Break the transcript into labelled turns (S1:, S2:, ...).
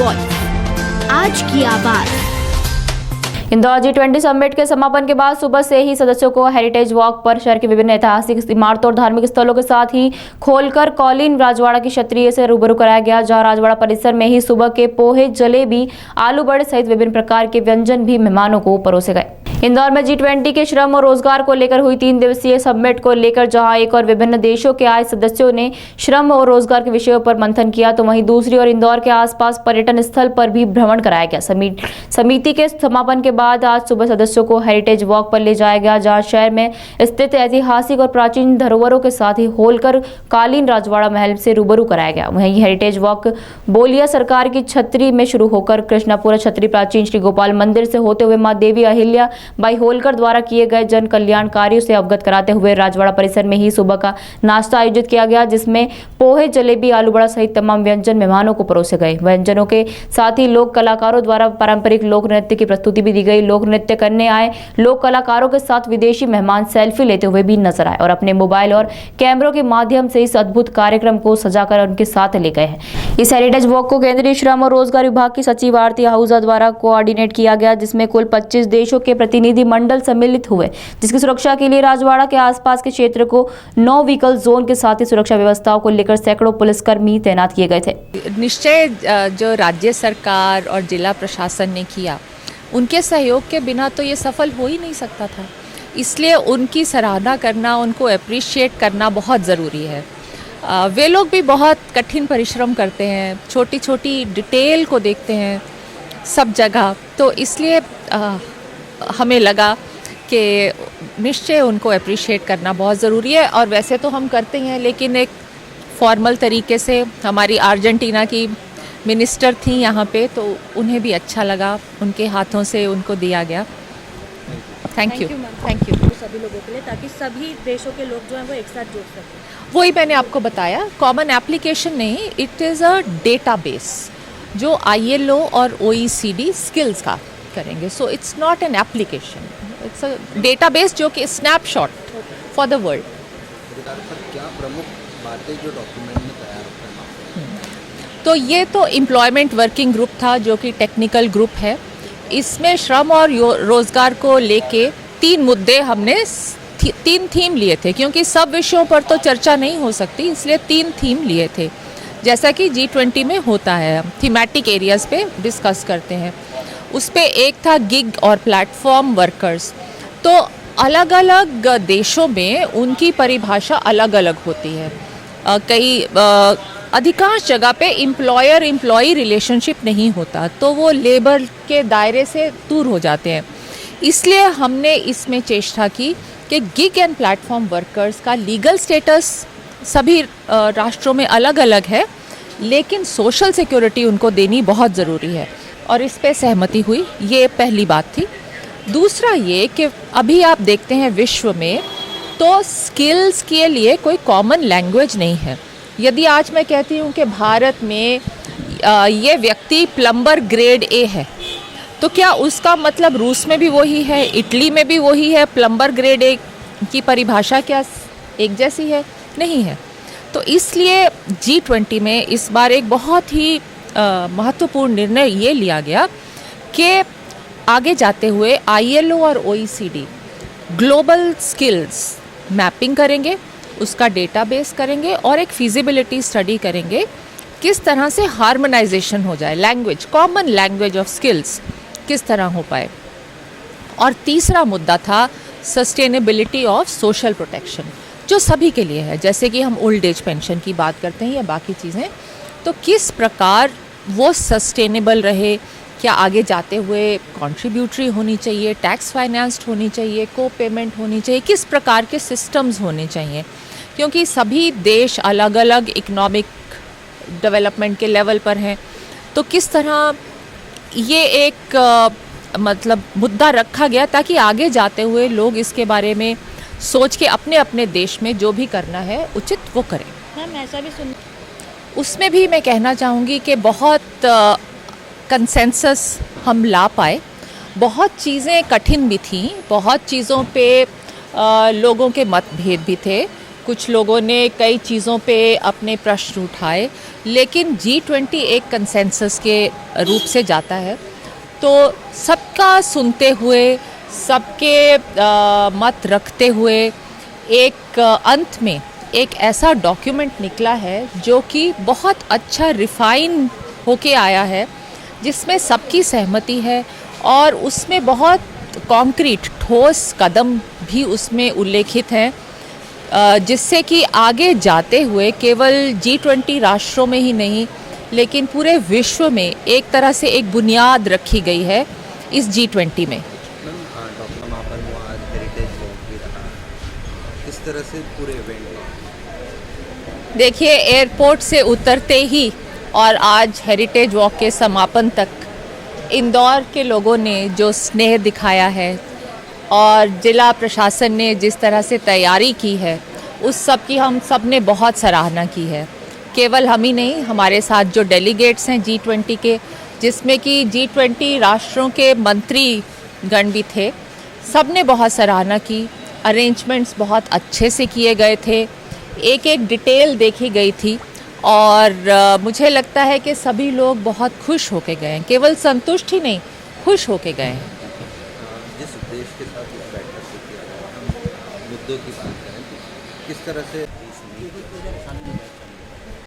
S1: Voice, आज की आवाज।
S2: इंदौर G20 समिट के समापन के बाद सुबह से ही सदस्यों को हेरिटेज वॉक पर शहर की विभिन्न ऐतिहासिक इमारतों और धार्मिक स्थलों के साथ ही खोलकर कौलीन राजवाड़ा की क्षत्रिय से रूबरू कराया गया, जहां राजवाड़ा परिसर में ही सुबह के पोहे, जलेबी, आलू बड़े सहित विभिन्न प्रकार के व्यंजन भी मेहमानों को परोसे गए। इंदौर में G20 के श्रम और रोजगार को लेकर हुई 3 दिवसीय समिट को लेकर जहां एक और विभिन्न देशों के आए सदस्यों ने श्रम और रोजगार के विषयों पर मंथन किया, तो वहीं दूसरी ओर इंदौर के आसपास पर्यटन स्थल पर भी भ्रमण कराया गया। समिति के समापन के बाद आज सुबह सदस्यों को हेरिटेज वॉक पर ले जाया गया, जहां शहर में स्थित ऐतिहासिक और प्राचीन धरोहरों के साथ ही होलकर कालीन राजवाड़ा महल से रूबरू कराया गया। वहीं हेरिटेज वॉक बोलिया सरकार की छतरी में शुरू होकर कृष्णापुरा छतरी, प्राचीन श्री गोपाल मंदिर से होते हुए मां देवी अहिल्या बाई होलकर द्वारा किए गए जन कल्याण कार्यों से अवगत कराते हुए राजवाड़ा परिसर में ही सुबह का नाश्ता आयोजित किया गया, जिसमें पोहे, जलेबी, आलू बड़ा सहित तमाम व्यंजन मेहमानों को परोसे गए। व्यंजनों के साथ ही लोक कलाकारों द्वारा पारंपरिक लोक नृत्य की प्रस्तुति भी दी गई। लोक नृत्य करने आए लोक कलाकारों के साथ विदेशी मेहमान सेल्फी लेते हुए भी नजर आए और अपने मोबाइल और कैमरों के माध्यम से इस अद्भुत कार्यक्रम को सजाकर उनके साथ ले गए हैं। इस हेरिटेज वॉक को केंद्रीय श्रम और रोजगार विभाग की सचिव आरती आहूजा द्वारा कोऑर्डिनेट किया गया, जिसमें कुल 25 देशों के प्रतिनिधि मंडल सम्मिलित हुए, जिसकी सुरक्षा के लिए राजवाड़ा के आसपास के क्षेत्र को 9 व्हीकल जोन के साथ ही सुरक्षा व्यवस्थाओं को लेकर सैकड़ों पुलिसकर्मी तैनात किए गए थे।
S3: निश्चय जो राज्य सरकार और जिला प्रशासन ने किया, उनके सहयोग के बिना तो ये सफल हो ही नहीं सकता था, इसलिए उनकी सराहना करना, उनको अप्रिशिएट करना बहुत ज़रूरी है। वे लोग भी बहुत कठिन परिश्रम करते हैं, छोटी छोटी डिटेल को देखते हैं सब जगह, तो इसलिए हमें लगा कि निश्चय उनको अप्रिशिएट करना बहुत ज़रूरी है। और वैसे तो हम करते हैं, लेकिन एक फॉर्मल तरीके से हमारी अर्जेंटीना की मिनिस्टर थी यहाँ पे, तो उन्हें भी अच्छा लगा, उनके हाथों से उनको दिया गया। Thank you.
S4: सभी लोगों के लिए, ताकि सभी देशों के लोग जो हैं वो एक साथ जुड़ सकें।
S3: वही मैंने आपको बताया, कॉमन एप्लीकेशन नहीं, इट इज़ अ डेटाबेस जो ILO और OECD स्किल्स का करेंगे। So it's not an application, it's a database जो कि स्नैपशॉट फॉर द वर्ल्ड।
S5: क्या प्रमुख बातें जो डॉक्यूमेंट में तैयार करना?
S3: तो ये तो एम्प्लॉयमेंट वर्किंग ग्रुप था, जो कि टेक्निकल ग्रुप है। इसमें श्रम और रोजगार को लेके 3 मुद्दे हमने 3 थीम लिए थे, क्योंकि सब विषयों पर तो चर्चा नहीं हो सकती, इसलिए 3 थीम लिए थे, जैसा कि G20 में होता है, थीमेटिक एरियाज़ पे डिस्कस करते हैं। उस पे एक था गिग और प्लेटफॉर्म वर्कर्स। तो अलग अलग देशों में उनकी परिभाषा अलग अलग होती है। अधिकांश जगह पे एम्प्लॉयर एम्प्लॉई रिलेशनशिप नहीं होता, तो वो लेबर के दायरे से दूर हो जाते हैं। इसलिए हमने इसमें चेष्टा की कि गिग एंड प्लेटफॉर्म वर्कर्स का लीगल स्टेटस सभी राष्ट्रों में अलग अलग है, लेकिन सोशल सिक्योरिटी उनको देनी बहुत ज़रूरी है, और इस पे सहमति हुई। ये पहली बात थी। दूसरा ये कि अभी आप देखते हैं विश्व में तो स्किल्स के लिए कोई कॉमन लैंग्वेज नहीं है। यदि आज मैं कहती हूँ कि भारत में ये व्यक्ति प्लम्बर ग्रेड A है, तो क्या उसका मतलब रूस में भी वही है, इटली में भी वही है? प्लम्बर ग्रेड A की परिभाषा क्या एक जैसी है? नहीं है। तो इसलिए G20 में इस बार एक बहुत ही महत्वपूर्ण निर्णय ये लिया गया कि आगे जाते हुए ILO और OECD ग्लोबल स्किल्स मैपिंग करेंगे, उसका डेटाबेस करेंगे और एक फिजिबिलिटी स्टडी करेंगे, किस तरह से हार्मोनाइजेशन हो जाए, language, common language of skills किस तरह हो पाए। और तीसरा मुद्दा था सस्टेनेबिलिटी ऑफ सोशल प्रोटेक्शन, जो सभी के लिए है, जैसे कि हम ओल्ड एज पेंशन की बात करते हैं या बाकी चीज़ें, तो किस प्रकार वो सस्टेनेबल रहे, क्या आगे जाते हुए कंट्रीब्यूटरी होनी चाहिए, टैक्स फाइनेंस्ड होनी चाहिए, को पेमेंट होनी चाहिए, किस प्रकार के सिस्टम्स होने चाहिए, क्योंकि सभी देश अलग अलग इकोनॉमिक डेवलपमेंट के लेवल पर हैं। तो किस तरह ये एक मतलब मुद्दा रखा गया ताकि आगे जाते हुए लोग इसके बारे में सोच के अपने अपने देश में जो भी करना है उचित वो करें।
S4: मैम ऐसा भी सुन,
S3: उसमें भी मैं कहना चाहूँगी कि बहुत कंसेंसस हम ला पाए। बहुत चीज़ें कठिन भी थीं, बहुत चीज़ों पे लोगों के मतभेद भी थे, कुछ लोगों ने कई चीज़ों पे अपने प्रश्न उठाए, लेकिन G20 एक कंसेंसस के रूप से जाता है। तो सबका सुनते हुए, सबके मत रखते हुए एक अंत में एक ऐसा डॉक्यूमेंट निकला है जो कि बहुत अच्छा रिफाइन होके आया है, जिसमें सबकी सहमति है और उसमें बहुत कॉन्क्रीट ठोस कदम भी उसमें उल्लेखित हैं, जिससे कि आगे जाते हुए केवल G20 राष्ट्रों में ही नहीं लेकिन पूरे विश्व में एक तरह से एक बुनियाद रखी गई है इस G20 में।
S5: मैम डॉक्टर महापन हुआ, आज हेरिटेज वॉक भी रहा, किस तरह से पूरे इवेंट में?
S3: देखिए, एयरपोर्ट से उतरते ही और आज हेरिटेज वॉक के समापन तक इंदौर के लोगों ने जो स्नेह दिखाया है और जिला प्रशासन ने जिस तरह से तैयारी की है, उस सब की हम सब ने बहुत सराहना की है। केवल हम ही नहीं, हमारे साथ जो डेलीगेट्स हैं G20 के, जिसमें कि G20 राष्ट्रों के मंत्री गण भी थे, सब ने बहुत सराहना की। अरेंजमेंट्स बहुत अच्छे से किए गए थे, एक एक डिटेल देखी गई थी और मुझे लगता है कि सभी लोग बहुत खुश होके गए हैं, केवल संतुष्ट ही नहीं, खुश होके गए हैं।
S5: जिस देश के साथ इस बैठक से किया गया, हम मुद्दों की बात करें तो किस तरह से